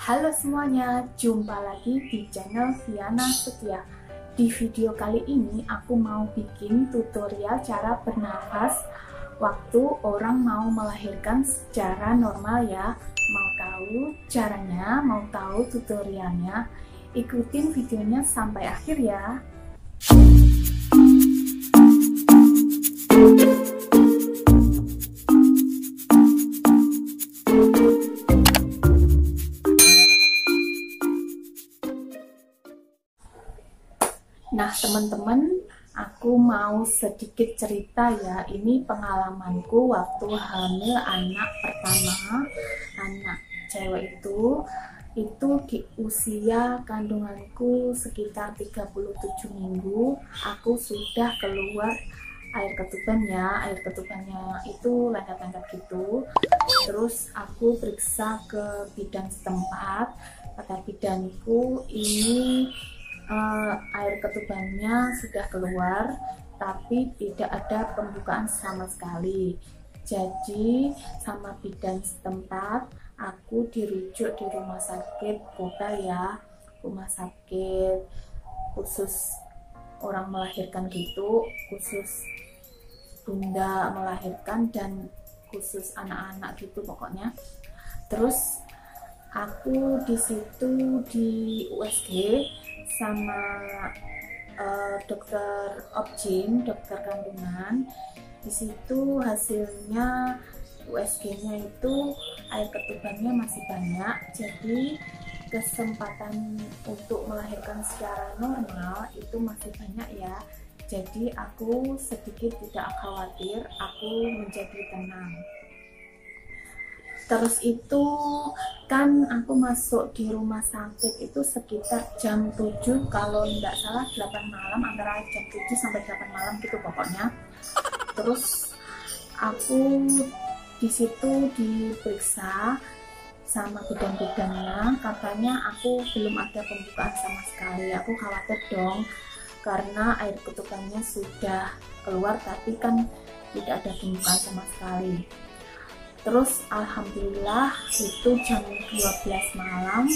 Halo semuanya, jumpa lagi di channel Viana Setia. Di video kali ini aku mau bikin tutorial cara bernafas waktu orang mau melahirkan secara normal ya. Mau tahu caranya, mau tahu tutorialnya, ikutin videonya sampai akhir ya. Nah teman-teman, aku mau sedikit cerita ya. Ini pengalamanku waktu hamil anak pertama, anak cewek itu di usia kandunganku sekitar 37 minggu. Aku sudah keluar air ketubannya. Air ketubannya itu lengket-lengket gitu. Terus aku periksa ke bidan setempat. Kata bidanku, ini air ketubannya sudah keluar, tapi tidak ada pembukaan sama sekali. Jadi sama bidan setempat, aku dirujuk di rumah sakit kota ya, rumah sakit khusus orang melahirkan gitu, khusus bunda melahirkan dan khusus anak-anak gitu pokoknya. Terus aku di situ di USG sama dokter obgyn, dokter kandungan. Di situ hasilnya USG-nya itu air ketubannya masih banyak, jadi kesempatan untuk melahirkan secara normal itu masih banyak ya. Jadi aku sedikit tidak khawatir, aku menjadi tenang. Terus itu kan aku masuk di rumah sakit itu sekitar jam 7, kalau tidak salah 8 malam, antara jam 7 sampai 8 malam gitu pokoknya. Terus aku di situ diperiksa sama bidan-bidannya, katanya aku belum ada pembukaan sama sekali. Aku khawatir dong karena air ketubannya sudah keluar tapi kan tidak ada pembukaan sama sekali. Terus alhamdulillah itu jam 12 malam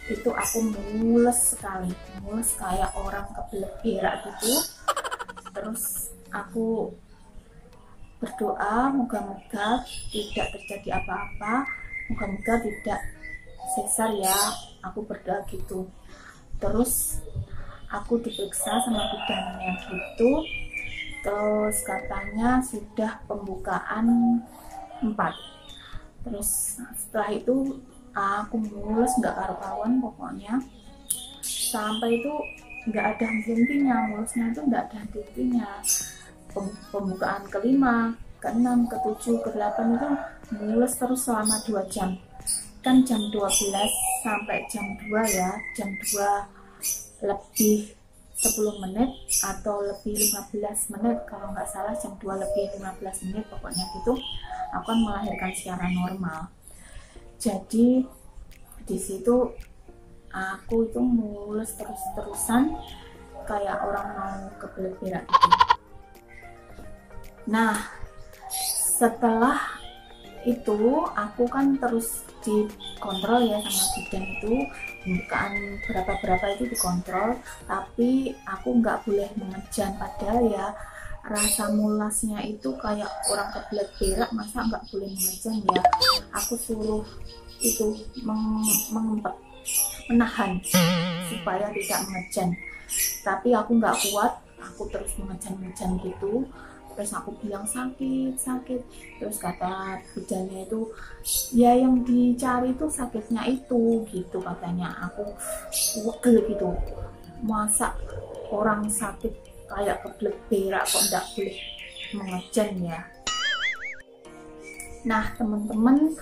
itu aku mules sekali, mules kayak orang kebelet berak gitu. Terus aku berdoa moga-moga tidak terjadi apa-apa, moga-moga tidak sesar ya, aku berdoa gitu. Terus aku diperiksa sama bidannya gitu, terus katanya sudah pembukaan 4. Terus setelah itu aku mulus nggak karu-karuan pokoknya, sampai itu nggak ada henti-hentinya, mulusnya itu nggak ada henti-hentinya. Pembukaan ke-5, ke-6, ke-7, ke-8 itu mulus terus selama 2 jam. Kan jam 12 sampai jam 2 ya, jam 2 lebih 10 menit atau lebih 15 menit kalau nggak salah, jam 2 lebih 15 menit pokoknya gitu, aku akan melahirkan secara normal. Jadi di situ aku itu mulus terus-terusan kayak orang mau kebelet berak gitu. Nah setelah itu aku kan terus dikontrol ya sama bidan itu, pembukaan berapa itu dikontrol, tapi aku nggak boleh mengejan. Padahal ya rasa mulasnya itu kayak orang kebelet berak, masa nggak boleh mengejan ya. Aku suruh itu mengempet, menahan supaya tidak mengejan, tapi aku nggak kuat, aku terus mengejan gitu. Terus aku bilang sakit, terus kata bidannya itu ya yang dicari itu sakitnya itu gitu katanya. Aku wegel gitu, masa orang sakit kayak kebelet berak kok nggak boleh mengejan ya. Nah teman-teman,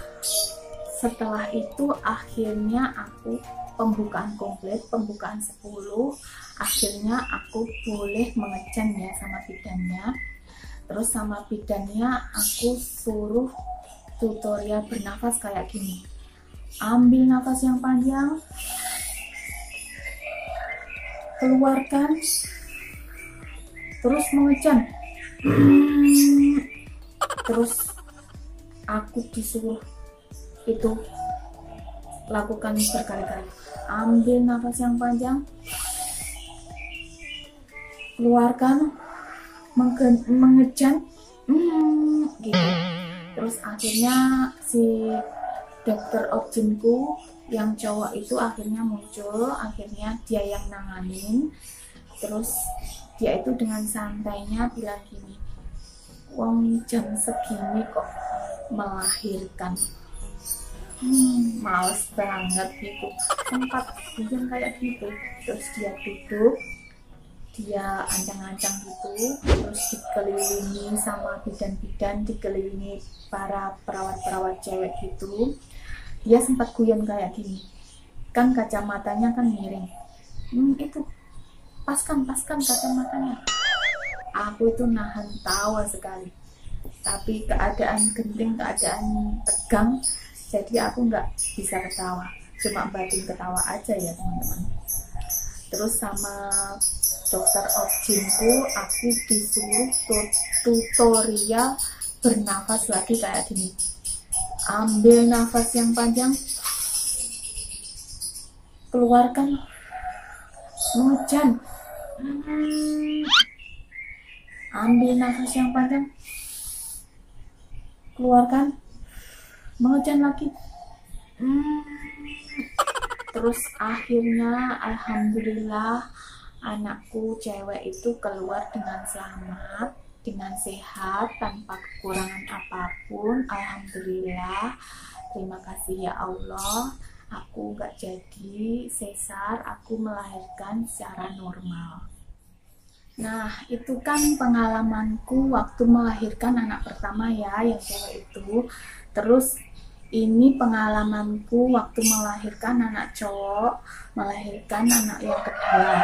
setelah itu akhirnya aku pembukaan komplit, pembukaan 10, akhirnya aku boleh mengejan ya sama bidannya. Terus sama bidannya aku suruh tutorial bernafas kayak gini. Ambil nafas yang panjang, keluarkan, terus mengejan. Terus aku disuruh itu lakukan berkali-kali. Ambil nafas yang panjang, keluarkan, mengejan, gitu. Terus akhirnya si dokter objinku yang cowok itu akhirnya muncul, akhirnya dia yang nanganin. Terus dia itu dengan santainya bilang gini, wong jam segini kok melahirkan, males banget gitu, sempat bikin kayak gitu. Terus dia duduk, dia ancang-ancang gitu, terus dikelilingi sama bidan-bidan, dikelilingi para perawat-perawat cewek gitu. Dia sempat guyon kayak gini, kan kacamatanya kan miring, itu paskan kacamatanya. Aku itu nahan tawa sekali, tapi keadaan genting, keadaan tegang, jadi aku nggak bisa ketawa, cuma batin ketawa aja ya teman-teman. Terus sama dokter objinku aku disuruh tutorial bernafas lagi kayak gini. Ambil nafas yang panjang, keluarkan, mengejan. Ambil nafas yang panjang, keluarkan, mengejan lagi. Terus akhirnya alhamdulillah anakku cewek itu keluar dengan selamat, dengan sehat, tanpa kekurangan apapun. Alhamdulillah, terima kasih ya Allah, aku gak jadi sesar, aku melahirkan secara normal. Nah, itu kan pengalamanku waktu melahirkan anak pertama ya, yang cewek itu. Terus ini pengalamanku waktu melahirkan anak cowok, melahirkan anak yang kedua.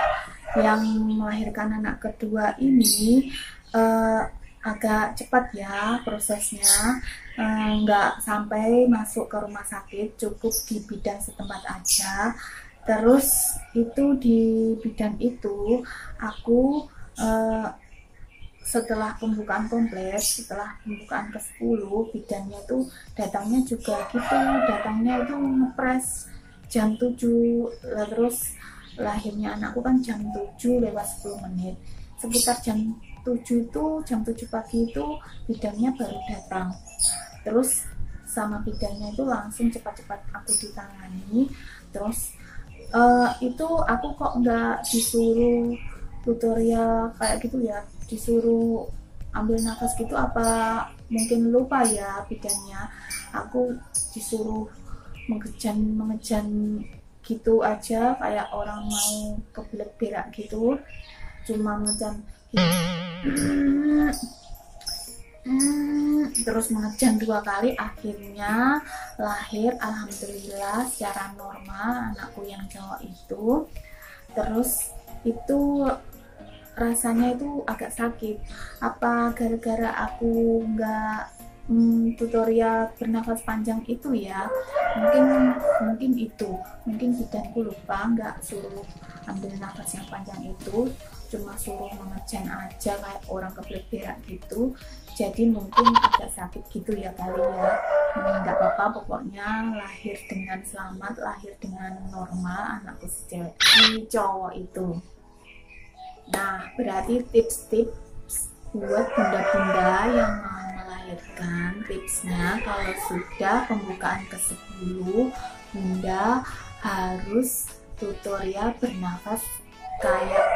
Yang melahirkan anak kedua ini agak cepat ya prosesnya, nggak sampai masuk ke rumah sakit, cukup di bidan setempat aja. Terus itu di bidan itu aku setelah pembukaan komplit, setelah pembukaan ke-10, bidannya tuh datangnya juga gitu, datangnya itu ngepres jam 7, terus lahirnya anakku kan jam 7 lewat 10 menit, sekitar jam 7 itu, jam 7 pagi itu bidannya baru datang. Terus sama bidannya itu langsung cepat-cepat aku ditangani. Terus itu aku kok nggak disuruh tutorial kayak gitu ya, disuruh ambil nafas gitu, apa mungkin lupa ya bidannya. Aku disuruh mengejan gitu aja, kayak orang mau kebelet berak gitu, cuma mengejan terus mengejan 2 kali. Akhirnya lahir alhamdulillah secara normal anakku yang cowok itu. Terus itu rasanya itu agak sakit, apa gara-gara aku nggak tutorial bernafas panjang itu ya, mungkin itu, mungkin bidanku lupa nggak suruh ambil nafas yang panjang itu, cuma suruh mengejan aja kayak orang kebelet berak gitu, jadi mungkin agak sakit gitu ya kali ya. Nggak apa-apa, pokoknya lahir dengan selamat, lahir dengan normal anakku si cowok itu. Nah, berarti tips-tips buat bunda-bunda yang mau melahirkan, tipsnya kalau sudah pembukaan ke-10, bunda harus tutorial bernafas kayak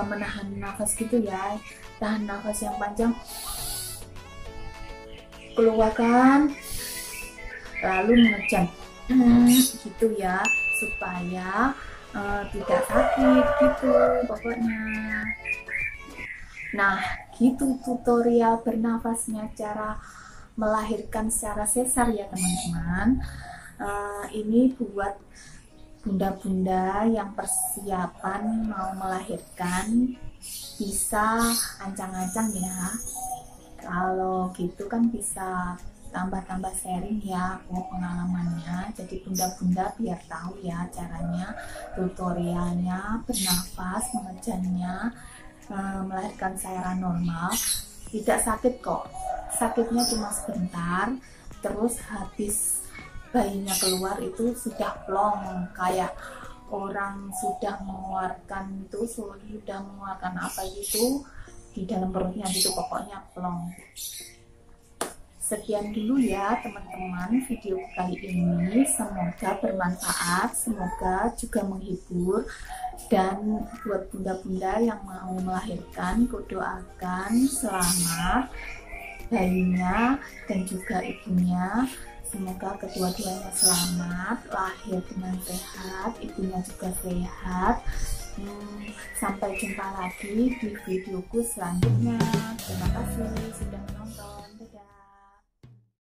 menahan nafas gitu ya, tahan nafas yang panjang, keluarkan, lalu mengejan gitu ya, supaya tidak sakit gitu pokoknya. Nah, gitu tutorial bernafasnya, cara melahirkan secara sesar ya teman-teman. Ini buat bunda-bunda yang persiapan mau melahirkan, bisa ancang-ancang ya. Kalau gitu kan bisa tambah-tambah sharing ya aku pengalamannya, jadi bunda-bunda biar tahu ya caranya, tutorialnya bernafas, mengejannya, melahirkan secara normal, tidak sakit kok, sakitnya cuma sebentar. Terus habis bayinya keluar itu sudah plong, kayak orang sudah mengeluarkan apa gitu di dalam perutnya gitu, pokoknya plong. Sekian dulu ya teman-teman video kali ini, semoga bermanfaat, semoga juga menghibur. Dan buat bunda-bunda yang mau melahirkan, kudoakan selamat bayinya dan juga ibunya, semoga kedua-duanya selamat, lahir dengan sehat, ibunya juga sehat. Sampai jumpa lagi di videoku selanjutnya. Terima kasih sudah menonton.